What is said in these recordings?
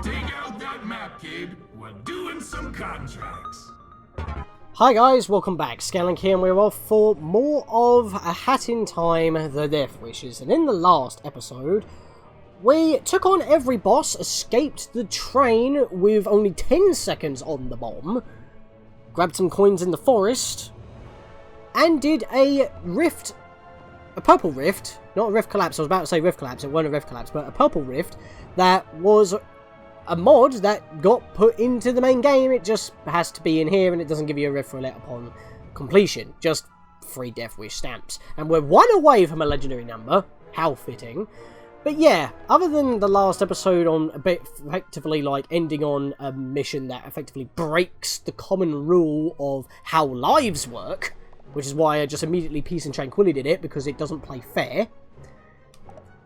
Take out that map, kid. We're doing some contracts. Hi guys, welcome back. Scatlink here, and we're off for more of A Hat in Time, The Death Wishes. And in the last episode, we took on every boss, escaped the train with only 10 seconds on the bomb, grabbed some coins in the forest, and did a rift, a purple rift, not a rift collapse. I was about to say rift collapse, it wasn't a rift collapse, but a purple rift that was a mod that got put into the main game. It just has to be in here, and it doesn't give you a rift roulette upon completion. Just 3 Death Wish stamps. And we're 1 away from a legendary number. How fitting. But yeah, other than the last episode on a bit effectively like ending on a mission that effectively breaks the common rule of how lives work, which is why I just immediately Peace and Tranquility did it, because it doesn't play fair.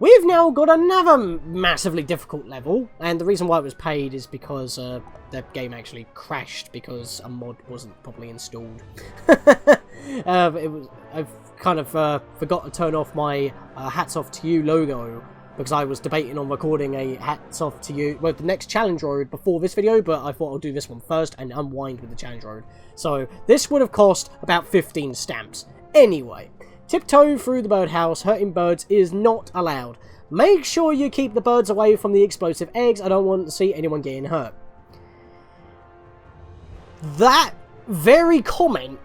We've now got another massively difficult level, and the reason why it was paid is because the game actually crashed because a mod wasn't properly installed. I've kind of forgot to turn off my Hats Off to You logo, because I was debating on recording a Hats Off to You, well, the next challenge road before this video, but I thought I'll do this one first and unwind with the challenge road. So this would have cost about 15 stamps. Anyway. Tiptoe through the birdhouse, hurting birds is not allowed. Make sure you keep the birds away from the explosive eggs. I don't want to see anyone getting hurt. That very comment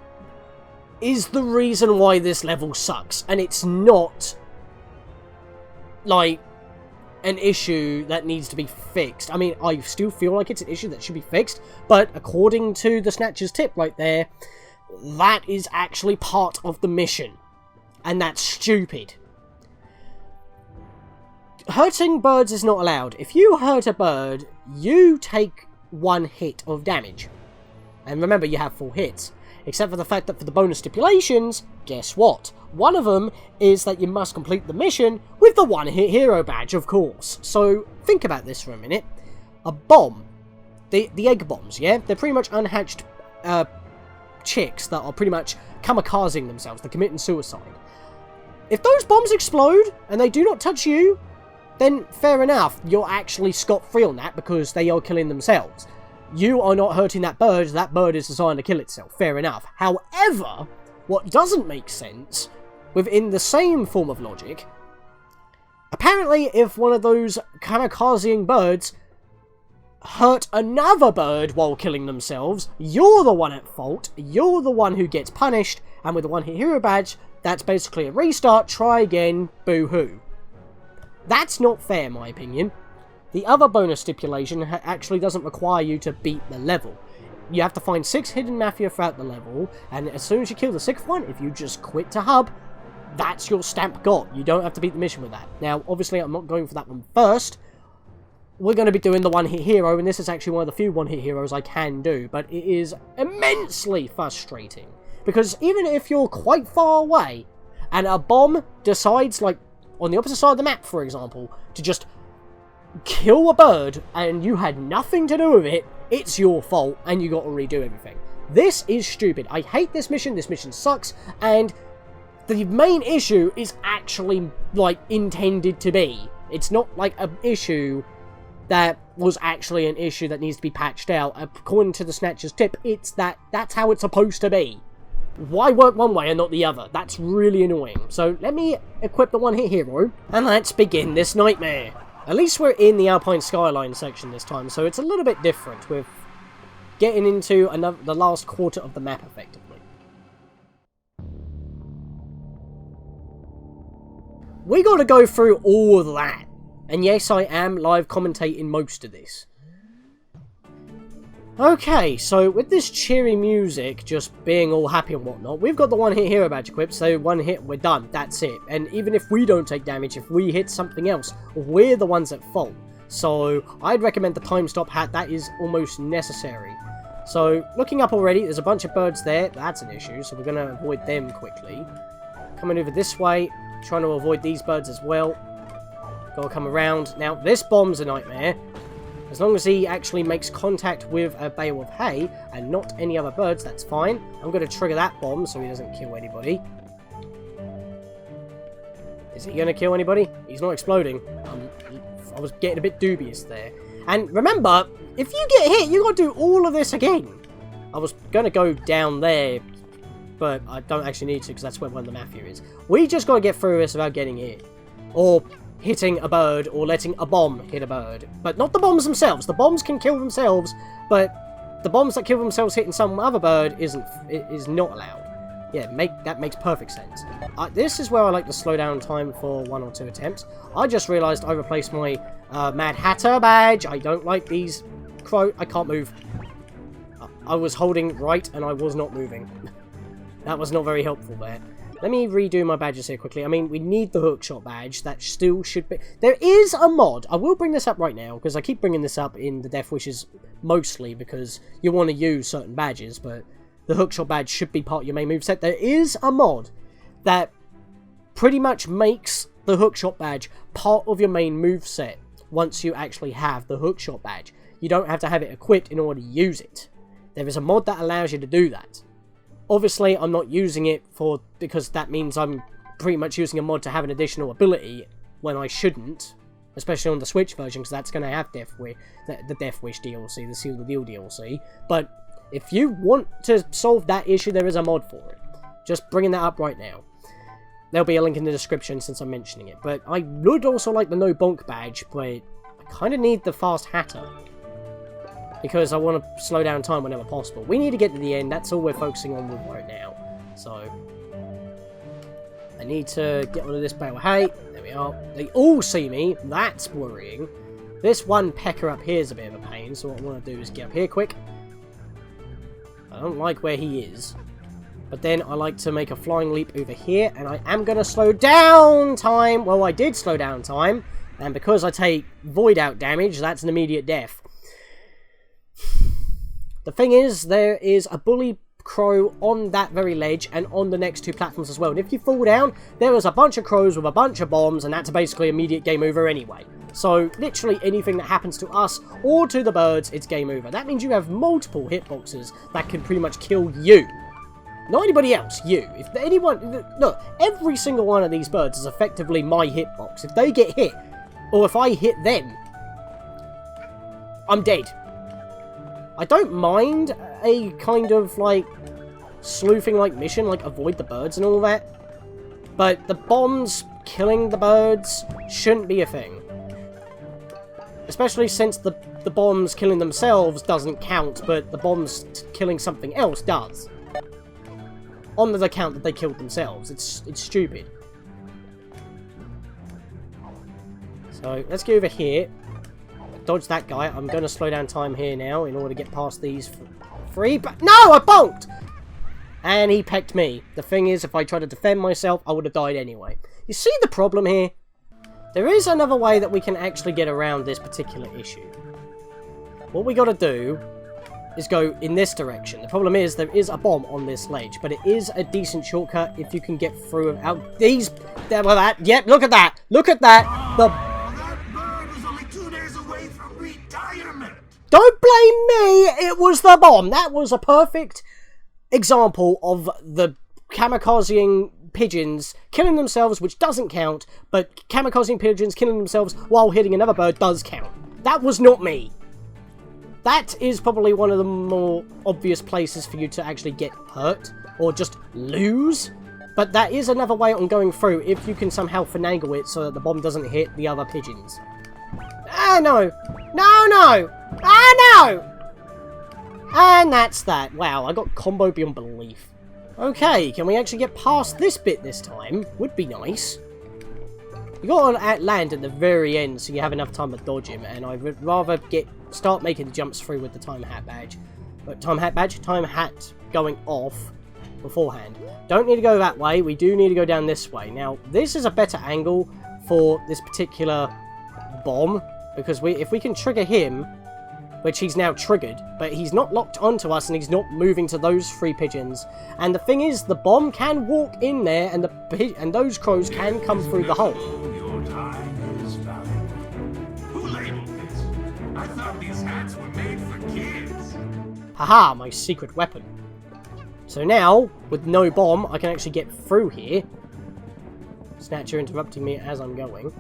is the reason why this level sucks. And it's not like an issue that needs to be fixed. I mean, I still feel like it's an issue that should be fixed. But according to the Snatcher's tip right there, that is actually part of the mission. And that's stupid. Hurting birds is not allowed. If you hurt a bird, you take 1 hit of damage. And remember, you have 4 hits. Except for the fact that for the bonus stipulations, guess what? One of them is that you must complete the mission with the 1-hit hero badge, of course. So, think about this for a minute. A bomb. The egg bombs, yeah? They're pretty much unhatched chicks that are pretty much kamikazing themselves. They're committing suicide. If those bombs explode, and they do not touch you, then fair enough, you're actually scot-free on that, because they are killing themselves. You are not hurting that bird is designed to kill itself, fair enough. However, what doesn't make sense, within the same form of logic, apparently if one of those kamikazing birds hurt another bird while killing themselves, you're the one at fault, you're the one who gets punished, and with the 1-hit hero badge, that's basically a restart, try again, boo-hoo. That's not fair, in my opinion. The other bonus stipulation actually doesn't require you to beat the level. You have to find 6 Hidden Mafia throughout the level, and as soon as you kill the 6th one, if you just quit to hub, that's your stamp got. You don't have to beat the mission with that. Now, obviously, I'm not going for that one first. We're going to be doing the 1-hit hero, and this is actually one of the few 1-hit heroes I can do, but it is immensely frustrating. Because even if you're quite far away, and a bomb decides, like, on the opposite side of the map, for example, to just kill a bird, and you had nothing to do with it, it's your fault, and you got to redo everything. This is stupid. I hate this mission sucks, and the main issue is actually, like, intended to be. It's not, like, an issue that was actually an issue that needs to be patched out. According to the Snatcher's tip, that's how it's supposed to be. Why work one way and not the other? That's really annoying. So let me equip the 1-hit hero, and let's begin this nightmare. At least we're in the Alpine Skyline section this time, so it's a little bit different with getting into the last quarter of the map effectively. We gotta go through all of that. And yes, I am live commentating most of this. Okay, so with this cheery music, just being all happy and whatnot, we've got the 1-hit hero badge equipped, so 1 hit, we're done, that's it. And even if we don't take damage, if we hit something else, we're the ones at fault. So, I'd recommend the time stop hat, that is almost necessary. So, looking up already, there's a bunch of birds there, that's an issue, so we're going to avoid them quickly. Coming over this way, trying to avoid these birds as well. Gotta come around. Now, this bomb's a nightmare. As long as he actually makes contact with a bale of hay and not any other birds, that's fine. I'm going to trigger that bomb so he doesn't kill anybody. Is he going to kill anybody? He's not exploding. I was getting a bit dubious there. And remember, if you get hit, you gotta do all of this again. I was gonna go down there, but I don't actually need to because that's where one of the Mafia is. We just gotta get through this without getting hit. Or hitting a bird, or letting a bomb hit a bird. But not the bombs themselves. The bombs can kill themselves, but the bombs that kill themselves hitting some other bird is not allowed. Yeah, that makes perfect sense. This is where I like to slow down time for 1 or 2 attempts. I just realised I replaced my Mad Hatter badge. I don't like these I can't move. I was holding right and I was not moving. That was not very helpful there. Let me redo my badges here quickly. I mean, we need the hookshot badge. That still should be... There is a mod. I will bring this up right now, because I keep bringing this up in the Death Wishes mostly, because you want to use certain badges, but the hookshot badge should be part of your main moveset. There is a mod that pretty much makes the hookshot badge part of your main moveset once you actually have the hookshot badge. You don't have to have it equipped in order to use it. There is a mod that allows you to do that. Obviously, I'm not using it because that means I'm pretty much using a mod to have an additional ability when I shouldn't. Especially on the Switch version, because that's going to have the Death Wish DLC, the Seal the Deal DLC. But if you want to solve that issue, there is a mod for it. Just bringing that up right now. There'll be a link in the description since I'm mentioning it. But I would also like the No Bonk badge, but I kind of need the Fast Hatter. Because I want to slow down time whenever possible. We need to get to the end. That's all we're focusing on with right now. So, I need to get onto this bale of hay. There we are. They all see me. That's worrying. This one pecker up here is a bit of a pain. So what I want to do is get up here quick. I don't like where he is. But then I like to make a flying leap over here. And I am going to slow down time. Well, I did slow down time. And because I take void out damage, that's an immediate death. The thing is, there is a bully crow on that very ledge and on the next 2 platforms as well. And if you fall down, there is a bunch of crows with a bunch of bombs, and that's basically immediate game over anyway. So, literally anything that happens to us or to the birds, it's game over. That means you have multiple hitboxes that can pretty much kill you. Not anybody else, you. If anyone... Look, every single one of these birds is effectively my hitbox. If they get hit, or if I hit them, I'm dead. I don't mind a kind of, like, sleuthing-like mission, like avoid the birds and all that. But the bombs killing the birds shouldn't be a thing. Especially since the bombs killing themselves doesn't count, but the bombs killing something else does. On the account that they killed themselves. It's stupid. So, let's go over here. Dodge that guy. I'm going to slow down time here now in order to get past these 3. But no, I bonked! And he pecked me. The thing is, if I tried to defend myself, I would have died anyway. You see the problem here? There is another way that we can actually get around this particular issue. What we got to do is go in this direction. The problem is, there is a bomb on this ledge, but it is a decent shortcut if you can get through without these... Yep, look at that! Look at that! Don't blame me! It was the bomb! That was a perfect example of the kamikazing pigeons killing themselves, which doesn't count, but kamikazing pigeons killing themselves while hitting another bird does count. That was not me. That is probably one of the more obvious places for you to actually get hurt, or just lose. But that is another way on going through if you can somehow finagle it so that the bomb doesn't hit the other pigeons. Ah, no! No, no! Ah, no! And that's that. Wow, I got combo beyond belief. Okay, can we actually get past this bit this time? Would be nice. You got to land at the very end so you have enough time to dodge him, and I would rather start making the jumps through with the time hat badge. But time hat going off beforehand. Don't need to go that way, we do need to go down this way. Now, this is a better angle for this particular bomb, because if we can trigger him, which he's now triggered, but he's not locked onto us and he's not moving to those 3 pigeons. And the thing is, the bomb can walk in there and those crows can come through the hole. Your time is valuable. Who labeled this? I thought these hats were made for kids. Haha, my secret weapon. So now, with no bomb, I can actually get through here. Snatcher interrupting me as I'm going.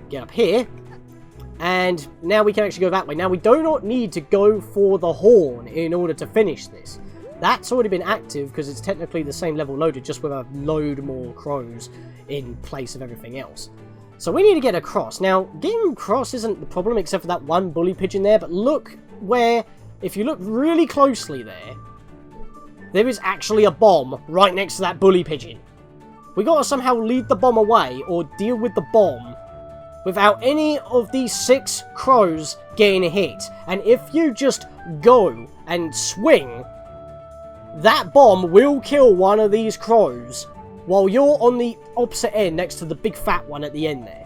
Get up here. And now we can actually go that way. Now, we do not need to go for the horn in order to finish this. That's already been active because it's technically the same level loaded, just with a load more crows in place of everything else. So we need to get across. Now, getting across isn't the problem, except for that one bully pigeon there. But look where, if you look really closely there is actually a bomb right next to that bully pigeon. We gotta somehow lead the bomb away, or deal with the bomb, without any of these 6 crows getting hit. And if you just go and swing, that bomb will kill one of these crows while you're on the opposite end next to the big fat one at the end there.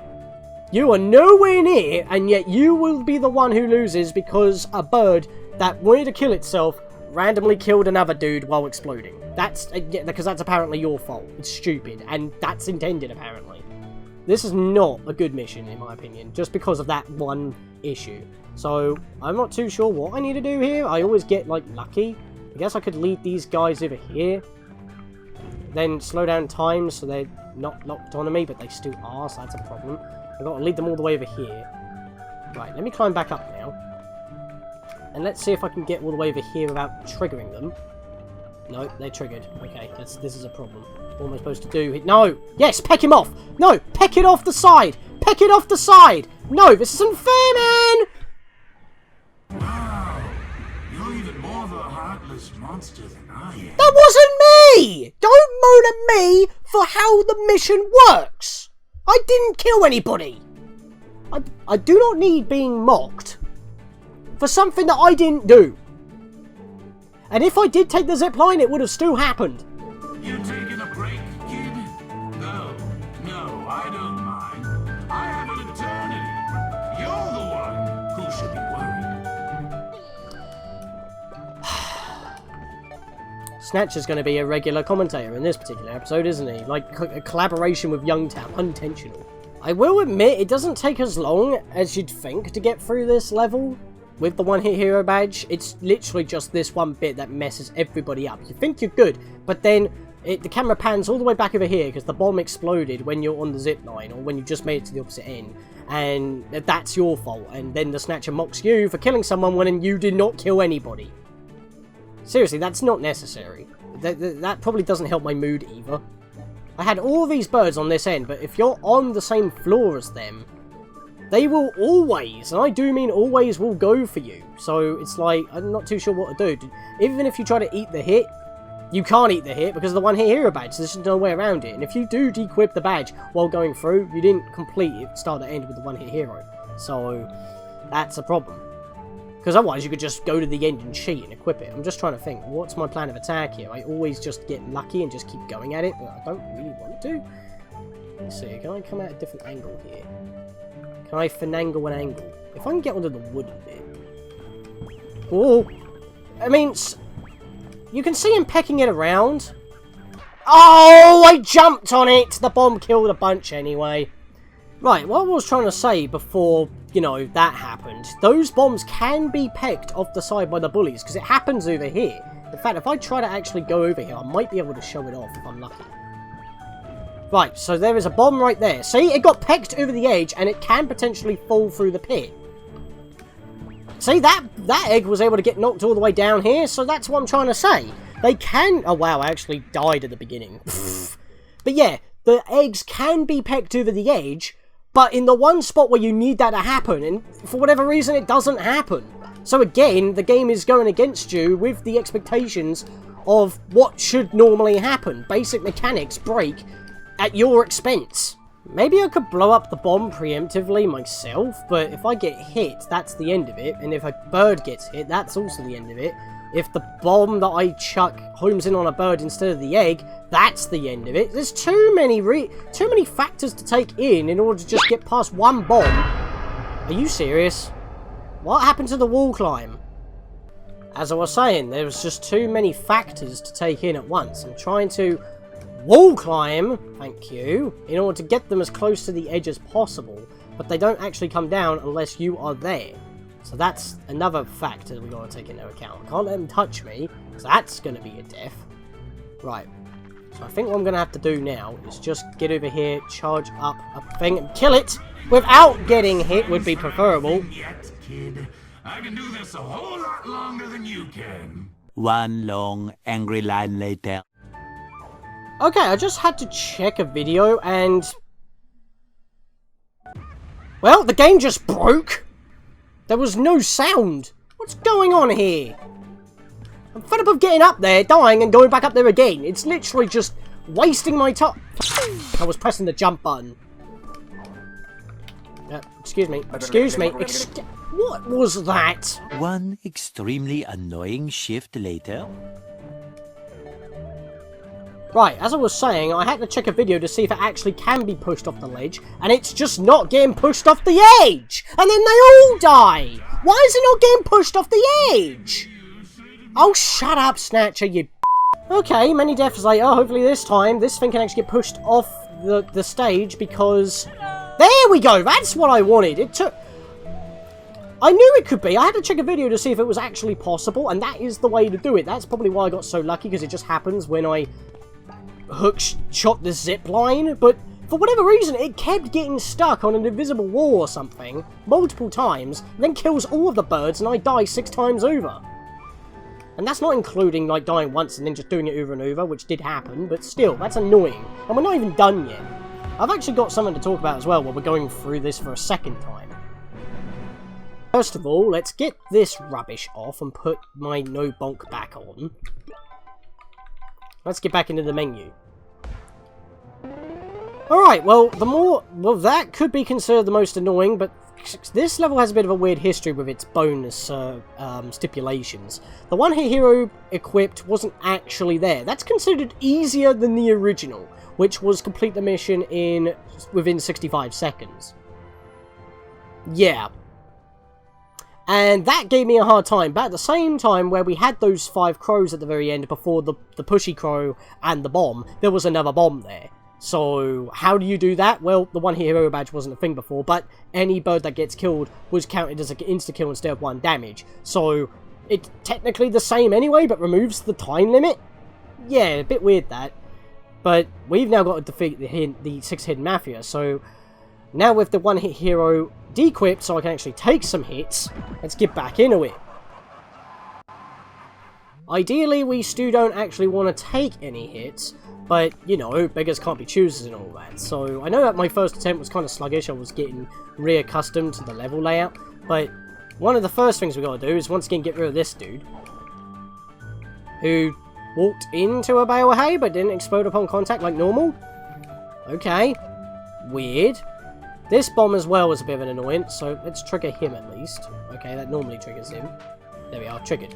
You are nowhere near, and yet you will be the one who loses because a bird that wanted to kill itself randomly killed another dude while exploding. That's because that's apparently your fault. It's stupid, and that's intended apparently. This is not a good mission, in my opinion, just because of that one issue. So, I'm not too sure what I need to do here. I always get, like, lucky. I guess I could lead these guys over here. Then slow down time so they're not locked onto me, but they still are, so that's a problem. I've got to lead them all the way over here. Right, let me climb back up now. And let's see if I can get all the way over here without triggering them. No, they're triggered. Okay, this is a problem. What am I supposed to do? No! Yes, peck him off! No, peck it off the side! Peck it off the side! No, this isn't fair, man! Wow, you're even more of a heartless monster than I am. That wasn't me! Don't moan at me for how the mission works! I didn't kill anybody! I do not need being mocked for something that I didn't do. And if I did take the zipline, it would have still happened. You taking a break, kid? No, I don't mind. I have an eternity. You're the one who should be worried. Snatcher's going to be a regular commentator in this particular episode, isn't he? Like, a collaboration with Youngtown. Unintentional. I will admit, it doesn't take as long as you'd think to get through this level. With the one-hit hero badge, it's literally just this one bit that messes everybody up. You think you're good, but then the camera pans all the way back over here because the bomb exploded when you're on the zip line or when you just made it to the opposite end. And that's your fault. And then the Snatcher mocks you for killing someone when you did not kill anybody. Seriously, that's not necessary. That probably doesn't help my mood either. I had all these birds on this end, but if you're on the same floor as them, they will always, and I do mean always, will go for you. So it's like, I'm not too sure what to do. Even if you try to eat the hit, you can't eat the hit because of the one-hit hero badge. So there's no way around it. And if you do dequip the badge while going through, you didn't complete it start to end with the one-hit hero. So that's a problem. Because otherwise you could just go to the end and cheat and equip it. I'm just trying to think, what's my plan of attack here? I always just get lucky and just keep going at it, but I don't really want to. Let's see, can I come at a different angle here? Can I finagle an angle? If I can get onto the wooden bit. Oh! I mean, you can see him pecking it around. Oh, I jumped on it! The bomb killed a bunch anyway. Right, what I was trying to say before, you know, that happened. Those bombs can be pecked off the side by the bullies, because it happens over here. In fact, if I try to actually go over here, I might be able to show it off if I'm lucky. Right, so there is a bomb right there. See, it got pecked over the edge, and it can potentially fall through the pit. See, that egg was able to get knocked all the way down here, so that's what I'm trying to say. They can... Oh, wow, I actually died at the beginning. But yeah, the eggs can be pecked over the edge, but in the one spot where you need that to happen, and for whatever reason, it doesn't happen. So again, the game is going against you with the expectations of what should normally happen. Basic mechanics break at your expense. Maybe I could blow up the bomb preemptively myself, but if I get hit, that's the end of it. And if a bird gets hit, that's also the end of it. If the bomb that I chuck homes in on a bird instead of the egg, that's the end of it. There's too many factors to take in order to just get past one bomb. Are you serious? What happened to the wall climb? As I was saying, there was just too many factors to take in at once. I'm trying to wall climb, thank you, in order to get them as close to the edge as possible, but they don't actually come down unless you are there. So that's another factor we've got to take into account. I can't let them touch me, because that's going to be a death. Right, so I think what I'm going to have to do now is just get over here, charge up a thing, and kill it! without getting hit would be preferable. Yet, kid. I can do this a whole lot longer than you can. One long, angry line later. Okay, I just had to check a video and... well, the game just broke! There was no sound! What's going on here? I'm fed up of getting up there, dying, and going back up there again. It's literally just wasting my time. I was pressing the jump button. Excuse me. Excuse me. What was that? One extremely annoying shift later. Right, as I was saying, I had to check a video to see if it actually can be pushed off the ledge, and it's just not getting pushed off the edge! And then they all die! Why is it not getting pushed off the edge? Oh, shut up, Snatcher, you... Okay, many deaths later, hopefully this time, this thing can actually get pushed off the stage, because... there we go! That's what I wanted! It took... I knew it could be. I had to check a video to see if it was actually possible, and that is the way to do it. That's probably why I got so lucky, because it just happens when I shot the zip line, but for whatever reason, it kept getting stuck on an invisible wall or something, multiple times, then kills all of the birds, and I die 6 times over. And that's not including, like, dying once and then just doing it over and over, which did happen, but still, that's annoying. And we're not even done yet. I've actually got something to talk about as well while we're going through this for a second time. First of all, let's get this rubbish off and put my no bonk back on. Let's get back into the menu. Alright, well, that could be considered the most annoying, but this level has a bit of a weird history with its bonus stipulations. The one-hit hero equipped wasn't actually there. That's considered easier than the original, which was complete the mission within 65 seconds. Yeah. And that gave me a hard time, but at the same time, where we had those 5 crows at the very end before the pushy crow and the bomb, there was another bomb there. So, how do you do that? Well, the one-hit hero badge wasn't a thing before, but any bird that gets killed was counted as an insta-kill instead of 1 damage. So, it's technically the same anyway, but removes the time limit? Yeah, a bit weird that. But we've now got to defeat the 6 Hidden Mafia, so... now with the one-hit hero dequipped, so I can actually take some hits, let's get back into it. Ideally, we still don't actually want to take any hits, but, you know, beggars can't be choosers and all that. So, I know that my first attempt was kind of sluggish, I was getting reaccustomed to the level layout, but one of the first things we got to do is once again get rid of this dude, who walked into a bale of hay, but didn't explode upon contact like normal. Okay, weird. This bomb as well is a bit of an annoyance, so let's trigger him at least. Okay, that normally triggers him. There we are, triggered.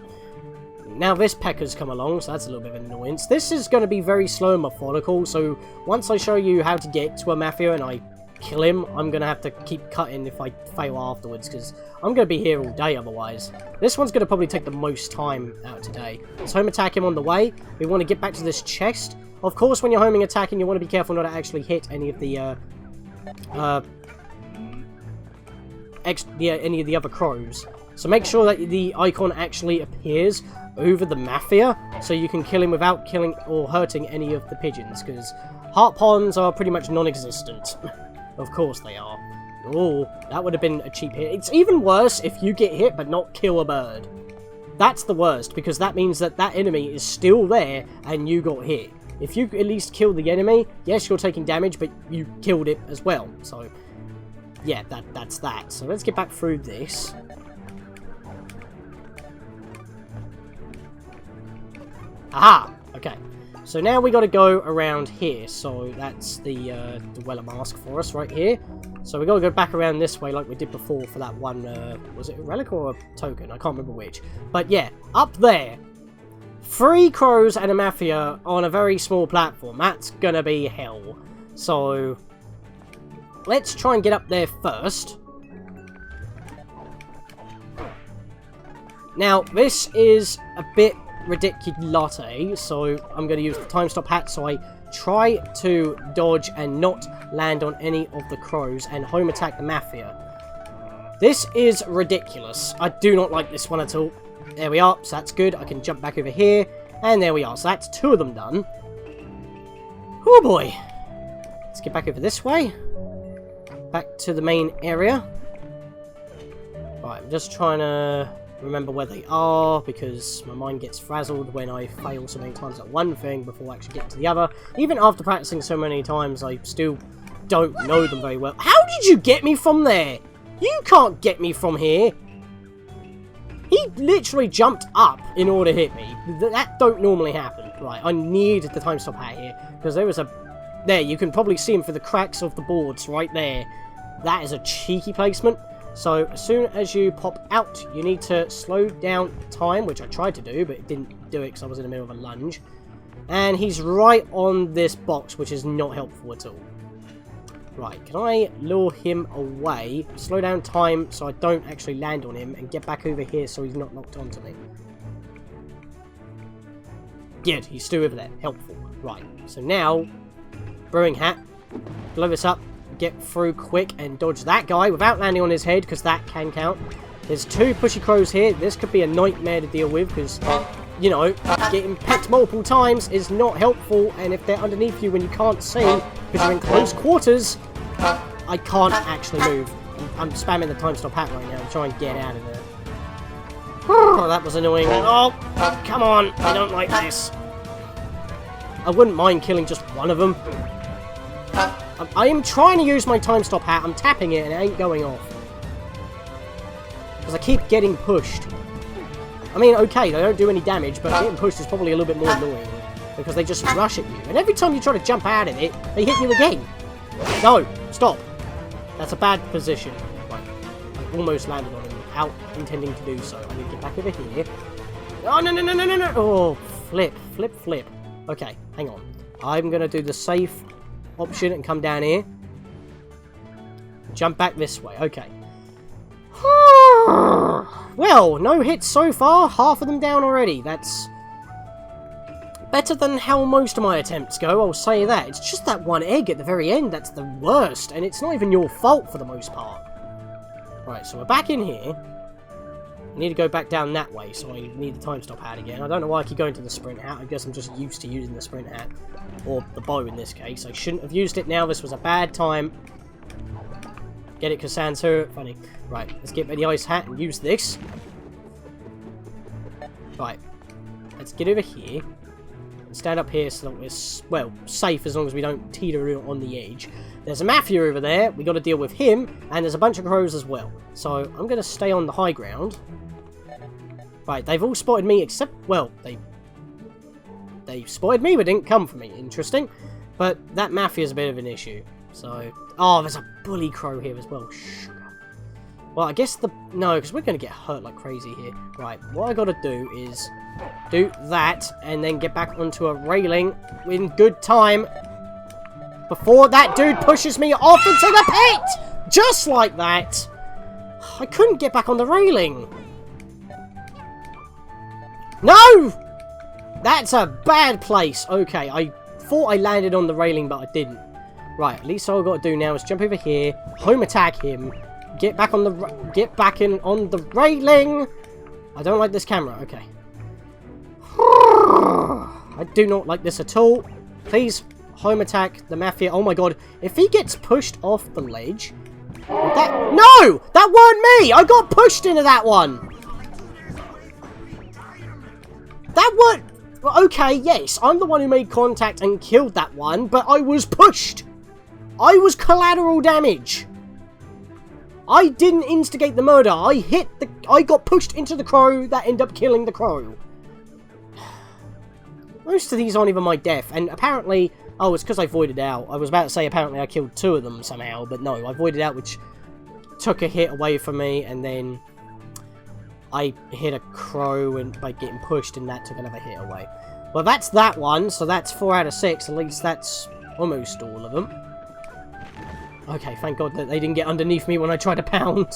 Now this pecker's come along, so that's a little bit of an annoyance. This is going to be very slow and methodical, so once I show you how to get to a Mafia and I kill him, I'm going to have to keep cutting if I fail afterwards, because I'm going to be here all day otherwise. This one's going to probably take the most time out today. Let's home attack him on the way. We want to get back to this chest. Of course, when you're homing attacking, you want to be careful not to actually hit any of the, any of the other crows. So make sure that the icon actually appears over the Mafia, so you can kill him without killing or hurting any of the pigeons, because heart ponds are pretty much non-existent. Of course they are. Oh, that would have been a cheap hit. It's even worse if you get hit but not kill a bird. That's the worst, because that means that that enemy is still there and you got hit. If you at least kill the enemy, yes, you're taking damage, but you killed it as well. So, yeah, that's that. So let's get back through this. Aha! Okay. So now we got to go around here. So that's the Dweller Mask for us right here. So we got to go back around this way like we did before for that one, was it a relic or a token? I can't remember which. But yeah, up there. 3 crows and a Mafia on a very small platform. That's gonna be hell. So, let's try and get up there first. Now, this is a bit ridiculous, so I'm going to use the time stop hat, so I try to dodge and not land on any of the crows and home attack the Mafia. This is ridiculous. I do not like this one at all. There we are, so that's good. I can jump back over here, and there we are. So that's 2 of them done. Oh boy. Let's get back over this way. back to the main area. Right, I'm just trying to remember where they are, because my mind gets frazzled when I fail so many times at one thing before I actually get to the other. Even after practicing so many times, I still don't know them very well. How did you get me from there? You can't get me from here. He literally jumped up in order to hit me. That don't normally happen. Right, I need the time stop hat here, because there was a... There, you can probably see him through the cracks of the boards right there. That is a cheeky placement. So, as soon as you pop out, you need to slow down time, which I tried to do, but it didn't do it because I was in the middle of a lunge. And he's right on this box, which is not helpful at all. Right, can I lure him away, slow down time so I don't actually land on him, and get back over here so he's not knocked onto me? Good, he's still over there. Helpful. Right, so now, brewing hat, blow this up, get through quick and dodge that guy without landing on his head, because that can count. There's two pushy crows here. This could be a nightmare to deal with, because, you know, getting pecked multiple times is not helpful, and if they're underneath you when you can't see, because you're in close quarters, I can't actually move. I'm spamming the time stop hat right now to try and get out of there. Oh, that was annoying. Oh, come on. I don't like this. I wouldn't mind killing just one of them. I am trying to use my time stop hat. I'm tapping it and it ain't going off. Because I keep getting pushed. I mean, okay, they don't do any damage, but getting pushed is probably a little bit more annoying. Because they just rush at you. And every time you try to jump out of it, they hit you again. No, stop. That's a bad position. Right, I almost landed on him without intending to do so. I need to get back over here. Oh, no, no, no, no, no, no. Oh, flip, flip, flip. Okay, hang on. I'm going to do the safe option and come down here. Jump back this way. Okay. Well, no hits so far. Half of them down already. That's better than how most of my attempts go, I'll say that. It's just that one egg at the very end that's the worst, and it's not even your fault for the most part. Right, so we're back in here. I need to go back down that way, so I need the time stop hat again. I don't know why I keep going to the sprint hat. I guess I'm just used to using the sprint hat. Or the bow in this case. I shouldn't have used it now. This was a bad time. Get it, Cassandra? Funny. Right, let's get the ice hat and use this. Right. Let's get over here. Stand up here so that we're, well, safe as long as we don't teeter on the edge. There's a Mafia over there. We got to deal with him. And there's a bunch of crows as well. So I'm going to stay on the high ground. Right, they've all spotted me except, well, they spotted me but didn't come for me. Interesting. But that Mafia is a bit of an issue. So, oh, there's a bully crow here as well. Sugar. Well, I guess no, because we're going to get hurt like crazy here. Right, what I got to do is do that and then get back onto a railing in good time before that dude pushes me off into the pit! Just like that! I couldn't get back on the railing. No! That's a bad place. Okay, I thought I landed on the railing, but I didn't. Right, at least all I've got to do now is jump over here, home attack him, get back on the on the railing. I don't like this camera. Okay. I do not like this at all. Please, home attack the Mafia. Oh my god, if he gets pushed off the ledge, no, that weren't me. I got pushed into that one. That weren't. Okay, yes, I'm the one who made contact and killed that one, but I was pushed. I was collateral damage. I didn't instigate the murder. I got pushed into the crow that ended up killing the crow. Most of these aren't even my death, and apparently, oh, it's because I voided out. I was about to say apparently I killed 2 of them somehow, but no, I voided out, which took a hit away from me, and then I hit a crow and by getting pushed, and that took another hit away. Well, that's that one, so that's 4 out of 6. At least that's almost all of them. Okay, thank God that they didn't get underneath me when I tried to pound.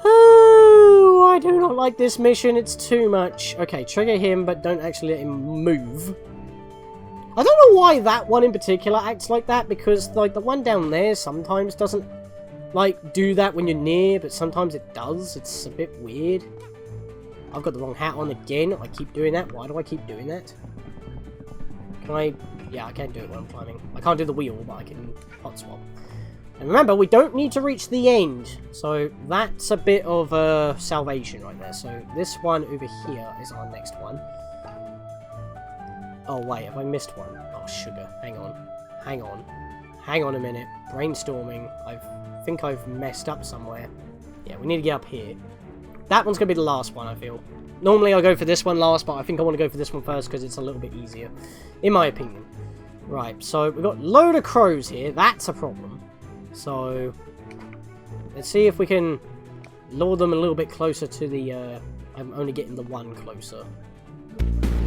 Oh, I do not like this mission. It's too much. Okay, trigger him, but don't actually let him move. I don't know why that one in particular acts like that, because, like, the one down there sometimes doesn't, like, do that when you're near, but sometimes it does. It's a bit weird. I've got the wrong hat on again. I keep doing that. Why do I keep doing that? Can I... Yeah, I can't do it when I'm climbing. I can't do the wheel, but I can hot swap. And remember, we don't need to reach the end. So that's a bit of salvation right there. So this one over here is our next one. Oh, wait, have I missed one? Oh, sugar. Hang on. Hang on. Hang on a minute. Brainstorming. I think I've messed up somewhere. Yeah, we need to get up here. That one's going to be the last one, I feel. Normally I go for this one last, but I think I want to go for this one first because it's a little bit easier. In my opinion. Right, so we've got a load of crows here. That's a problem. So, let's see if we can lure them a little bit closer to the, I'm only getting the one closer.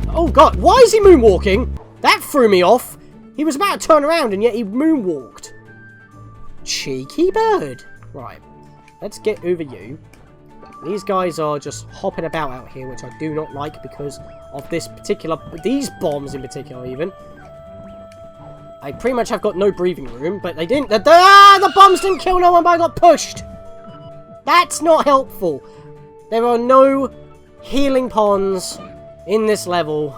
Oh god, why is he moonwalking? That threw me off. He was about to turn around and yet he moonwalked. Cheeky bird. Right, let's get over you. These guys are just hopping about out here, which I do not like because of this particular, these bombs in particular even. I pretty much have got no breathing room, but they didn't, the bombs didn't kill no one, but I got pushed. That's not helpful. There are no healing ponds in this level.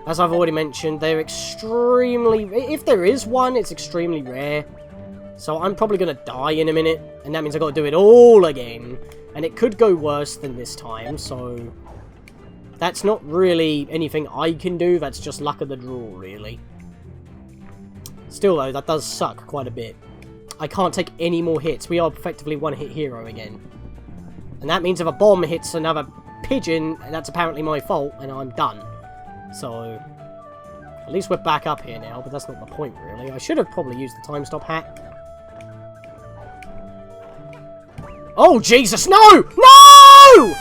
As I've already mentioned, they're extremely, if there is one, it's extremely rare. So I'm probably going to die in a minute, and that means I've got to do it all again. And it could go worse than this time, so that's not really anything I can do, that's just luck of the draw, really. Still though, that does suck quite a bit. I can't take any more hits. We are effectively one-hit hero again. And that means if a bomb hits another pigeon, that's apparently my fault, and I'm done. So, at least we're back up here now, but that's not the point, really. I should have probably used the time stop hat. Oh, Jesus, no! No!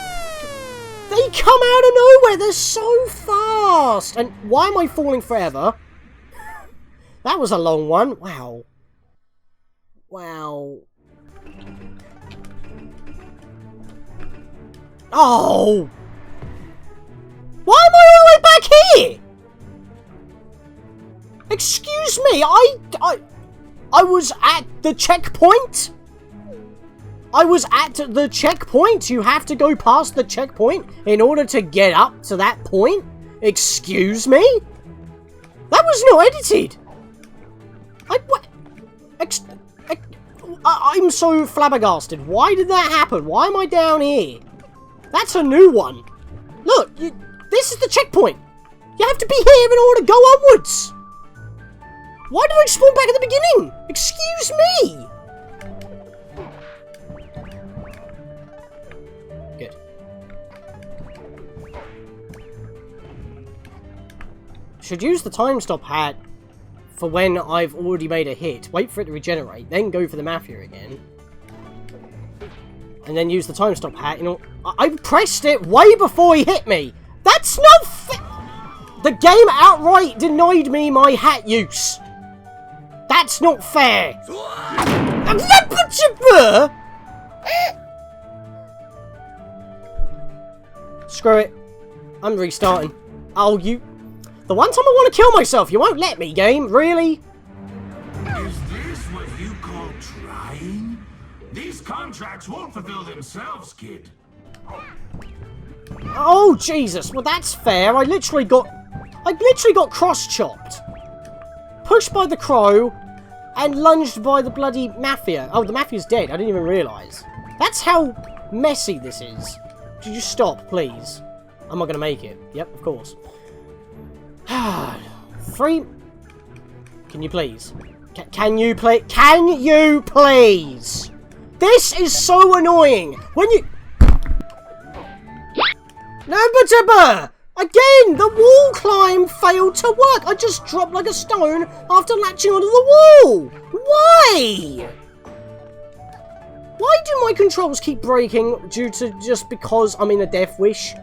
They come out of nowhere! They're so fast! And why am I falling forever? That was a long one. Wow. Wow. Oh! Why am I all the way back here? Excuse me, I was at the checkpoint? I was at the checkpoint? You have to go past the checkpoint in order to get up to that point? Excuse me? That was not edited! I'm so flabbergasted. Why did that happen? Why am I down here? That's a new one. Look, this is the checkpoint. You have to be here in order to go onwards. Why did I spawn back at the beginning? Excuse me. Good. Should use the time stop hat for when I've already made a hit. Wait for it to regenerate, then go for the Mafia again. And then use the time stop hat. You know, I pressed it way before he hit me. That's not fair. The game outright denied me my hat use. That's not fair. Screw it. I'm restarting. Oh, you... The one time I want to kill myself, you won't let me, game. Really? Is this what you call trying? These contracts won't fulfill themselves, kid. Oh, Jesus. Well, that's fair. I literally got cross-chopped. Pushed by the crow and lunged by the bloody Mafia. Oh, the Mafia's dead. I didn't even realise. That's how messy this is. Could you stop, please? I'm not going to make it. Yep, of course. 3. Can you please? Can you please? This is so annoying. When you... No, but again, the wall climb failed to work. I just dropped like a stone after latching onto the wall. Why? Why do my controls keep breaking due to just because I'm in a death wish?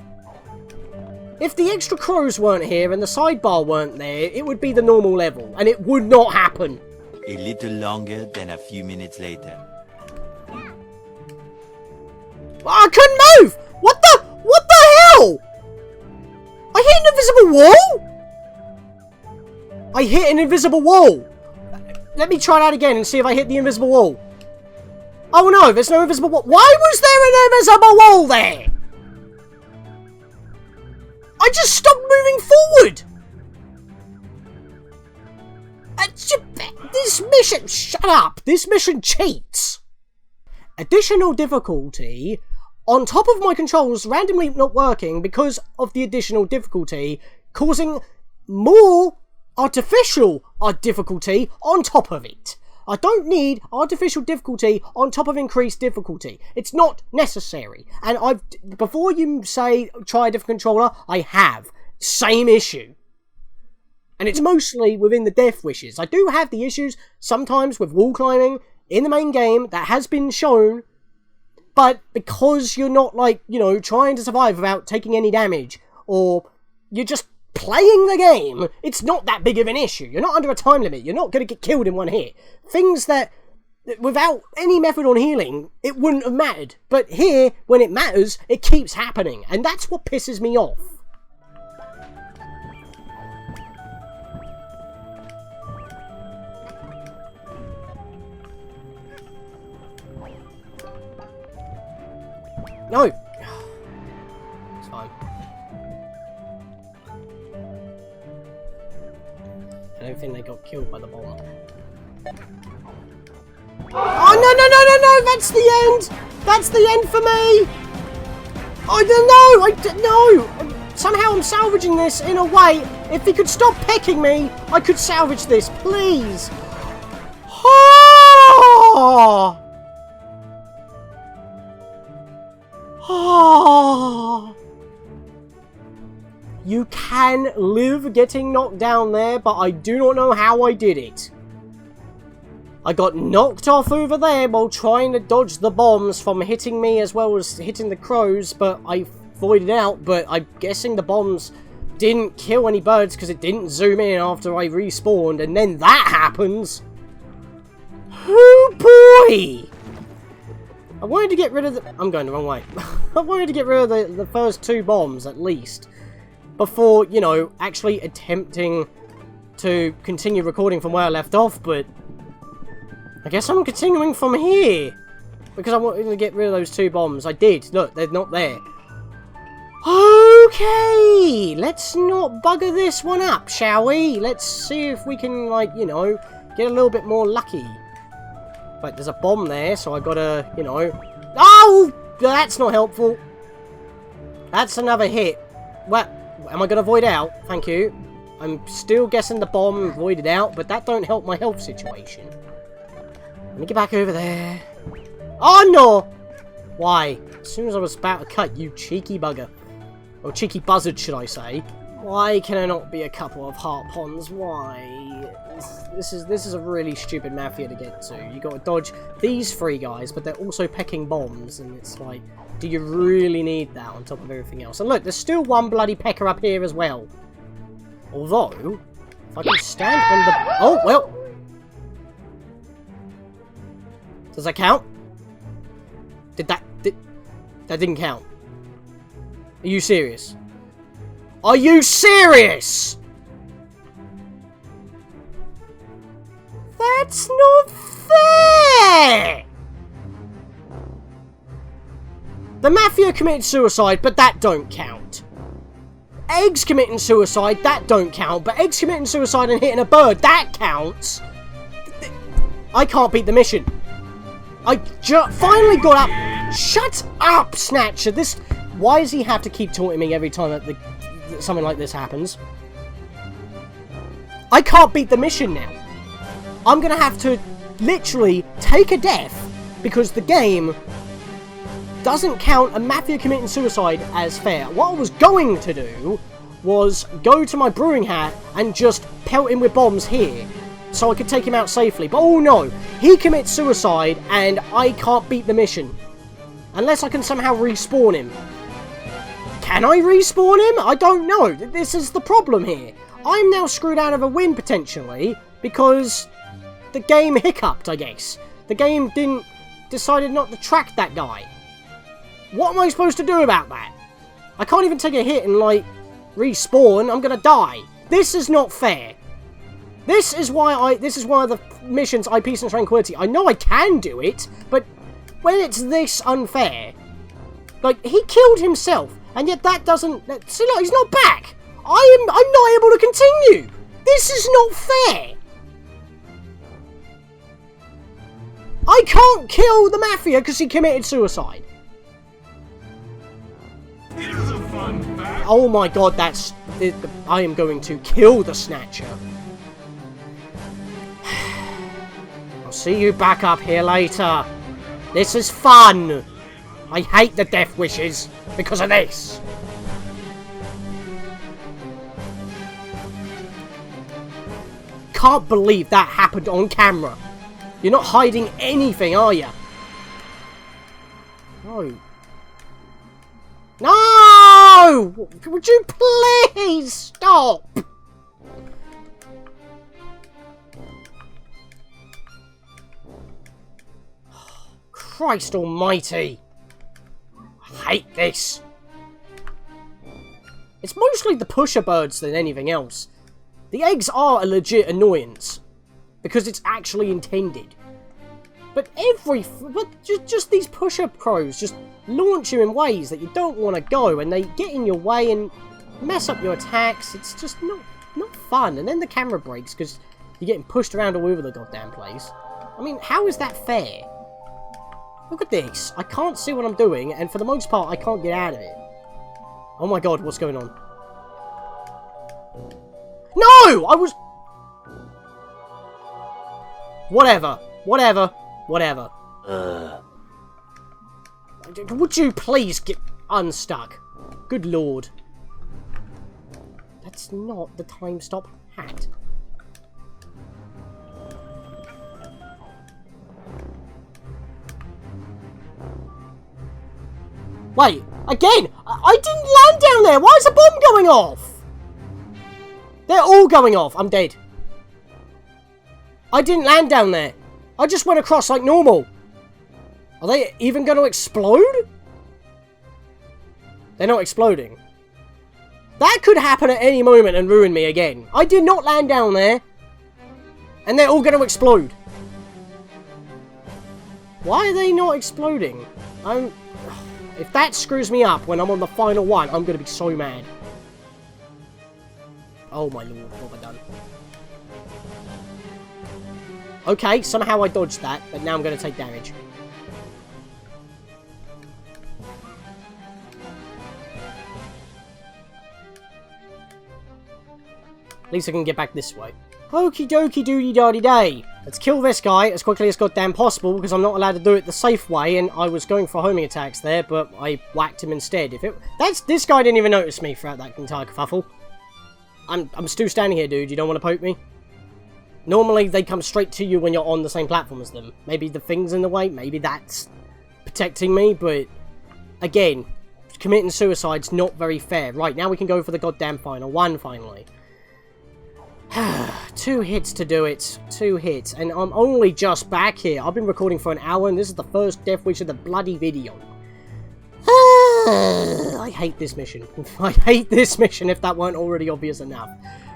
If the extra crows weren't here and the sidebar weren't there, it would be the normal level, and it would not happen. A little longer than a few minutes later. I couldn't move! What the hell? I hit an invisible wall? I hit an invisible wall. Let me try that again and see if I hit the invisible wall. Oh no, there's no invisible wall. Why was there an invisible wall there? I just stopped moving forward! This mission... Shut up! This mission cheats! Additional difficulty... On top of my controls randomly not working because of the additional difficulty, causing more artificial difficulty on top of it. I don't need artificial difficulty on top of increased difficulty. It's not necessary. And before you say try a different controller, I have. Same issue. And it's mostly within the death wishes. I do have the issues sometimes with wall climbing in the main game that has been shown. But because you're not, like, you know, trying to survive without taking any damage, or you're just playing the game, it's not that big of an issue. You're not under a time limit. You're not going to get killed in one hit. Things that, without any method on healing, it wouldn't have mattered. But here, when it matters, it keeps happening. And that's what pisses me off. No! It's fine. I don't think they got killed by the bomb. Oh, no! That's the end! That's the end for me! Oh, no! Somehow I'm salvaging this in a way. If he could stop pecking me, I could salvage this, please! Oh! Oh, you can live getting knocked down there, but I do not know how I did it. I got knocked off over there while trying to dodge the bombs from hitting me as well as hitting the crows, but I voided out. But I'm guessing the bombs didn't kill any birds because it didn't zoom in after I respawned, and then that happens. Oh boy! I wanted to get rid of the... I'm going the wrong way. I wanted to get rid of the first two bombs, at least. Before, you know, actually attempting to continue recording from where I left off, but... I guess I'm continuing from here. Because I wanted to get rid of those two bombs. I did. Look, they're not there. Okay! Let's not bugger this one up, shall we? Let's see if we can, like, you know, get a little bit more lucky. But there's a bomb there, so I gotta, you know... Oh! That's not helpful. That's another hit. What? Am I gonna void out? Thank you. I'm still guessing the bomb voided out, but that don't help my health situation. Let me get back over there. Oh, no! Why? As soon as I was about to cut, you cheeky bugger. Or cheeky buzzard, should I say. Why can I not be a couple of heart ponds? Why? This is a really stupid mafia to get to. You gotta dodge these three guys, but they're also pecking bombs, and it's like, do you really need that on top of everything else? And look, there's still one bloody pecker up here as well. Although, if I can stand on the... Oh, well. Does that count? That didn't count. Are you serious? Are you serious? That's not fair! The Mafia committed suicide, but that don't count. Eggs committing suicide, that don't count. But Eggs committing suicide and hitting a bird, that counts. I can't beat the mission. I finally got up. Shut up, Snatcher. Why does he have to keep taunting me every time that something like this happens? I can't beat the mission now. I'm gonna have to literally take a death because the game doesn't count a Mafia committing suicide as fair. What I was going to do was go to my brewing hat and just pelt him with bombs here so I could take him out safely. But oh no, he commits suicide and I can't beat the mission. Unless I can somehow respawn him. Can I respawn him? I don't know. This is the problem here. I'm now screwed out of a win potentially because the game hiccuped, I guess. The game decided not to track that guy. What am I supposed to do about that? I can't even take a hit and, like, respawn. I'm gonna die. This is not fair. This is one of the missions I Peace and Tranquility. I know I can do it, but when it's this unfair, like, he killed himself, and yet that doesn't... See, look, he's not back. I'm not able to continue. This is not fair. I can't kill the Mafia because he committed suicide. Here's a fun fact. Oh my god, that's... I am going to kill the Snatcher. I'll see you back up here later. This is fun. I hate the death wishes because of this. Can't believe that happened on camera. You're not hiding anything, are you? No. No! Would you please stop? Christ almighty. I hate this. It's mostly the pusher birds than anything else. The eggs are a legit annoyance. Because it's actually intended. But just these pusher crows just launch you in ways that you don't want to go, and they get in your way and mess up your attacks. It's just not fun. And then the camera breaks because you're getting pushed around all over the goddamn place. I mean, how is that fair? Look at this. I can't see what I'm doing, and for the most part, I can't get out of it. Oh my god, what's going on? No! I was... Whatever. Would you please get unstuck? Good lord. That's not the time stop hat. Wait, again! I didn't land down there! Why is a bomb going off? They're all going off. I'm dead. I didn't land down there. I just went across like normal. Are they even going to explode? They're not exploding. That could happen at any moment and ruin me again. I did not land down there. And they're all going to explode. Why are they not exploding? If that screws me up when I'm on the final one, I'm going to be so mad. Oh my lord, what have I done? Okay, somehow I dodged that, but now I'm going to take damage. At least I can get back this way. Okie dokie doody dardy day. Let's kill this guy as quickly as goddamn possible, because I'm not allowed to do it the safe way, and I was going for homing attacks there, but I whacked him instead. This guy didn't even notice me throughout that entire kerfuffle. I'm still standing here, dude. You don't want to poke me? Normally, they come straight to you when you're on the same platform as them. Maybe the thing's in the way. Maybe that's protecting me. But, again, committing suicide's not very fair. Right, now we can go for the goddamn final one, finally. 2 hits to do it. 2 hits. And I'm only just back here. I've been recording for an hour, and this is the first death wish of the bloody video. I hate this mission. I hate this mission if that weren't already obvious enough.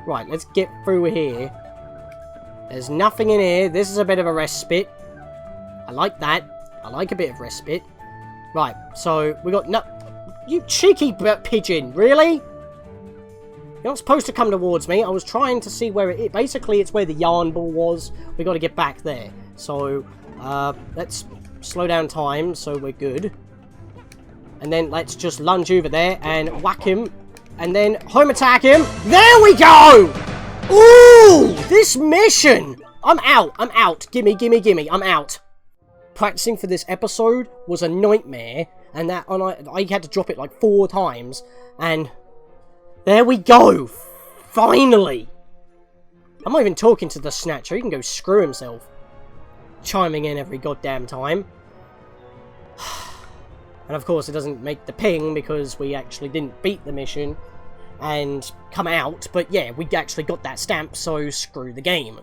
Right, let's get through here. There's nothing in here. This is a bit of a respite. I like that. I like a bit of respite. Right, so we got no... You cheeky pigeon, really? You're not supposed to come towards me. I was trying to see where it is. Basically, it's where the yarn ball was. We got to get back there. So, let's slow down time so we're good. And then let's just lunge over there and whack him. And then home attack him. There we go! Ooh! This mission! I'm out. Gimme. I'm out. Practicing for this episode was a nightmare. And I had to drop it like 4 times. And there we go! Finally! I'm not even talking to the Snatcher. He can go screw himself. Chiming in every goddamn time. And of course it doesn't make the ping because we actually didn't beat the mission and come out. But yeah, we actually got that stamp, so screw the game.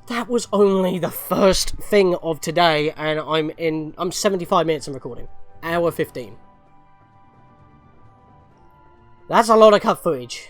That was only the first thing of today, and I'm 75 minutes in recording. Hour 15. That's a lot of cut footage.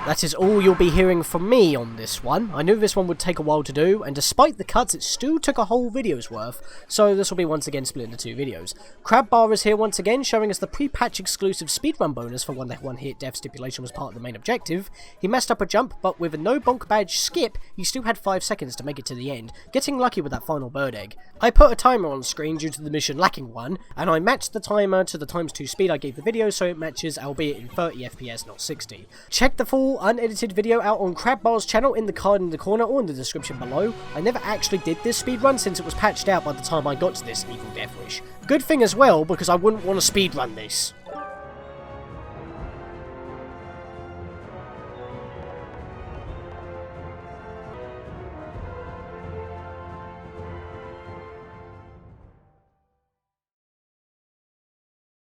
That is all you'll be hearing from me on this one. I knew this one would take a while to do, and despite the cuts, it still took a whole video's worth, so this will be once again split into 2 videos. CrabBar is here once again, showing us the pre-patch exclusive speedrun bonus for when that one-hit death stipulation was part of the main objective. He messed up a jump, but with a no bonk badge skip, he still had 5 seconds to make it to the end, getting lucky with that final bird egg. I put a timer on screen due to the mission lacking one, and I matched the timer to the ×2 speed I gave the video, so it matches, albeit in 30 FPS, not 60. Check the full unedited video out on CrabBar's channel in the card in the corner or in the description below. I never actually did this speedrun since it was patched out by the time I got to this evil death wish. Good thing as well, because I wouldn't want to speedrun this.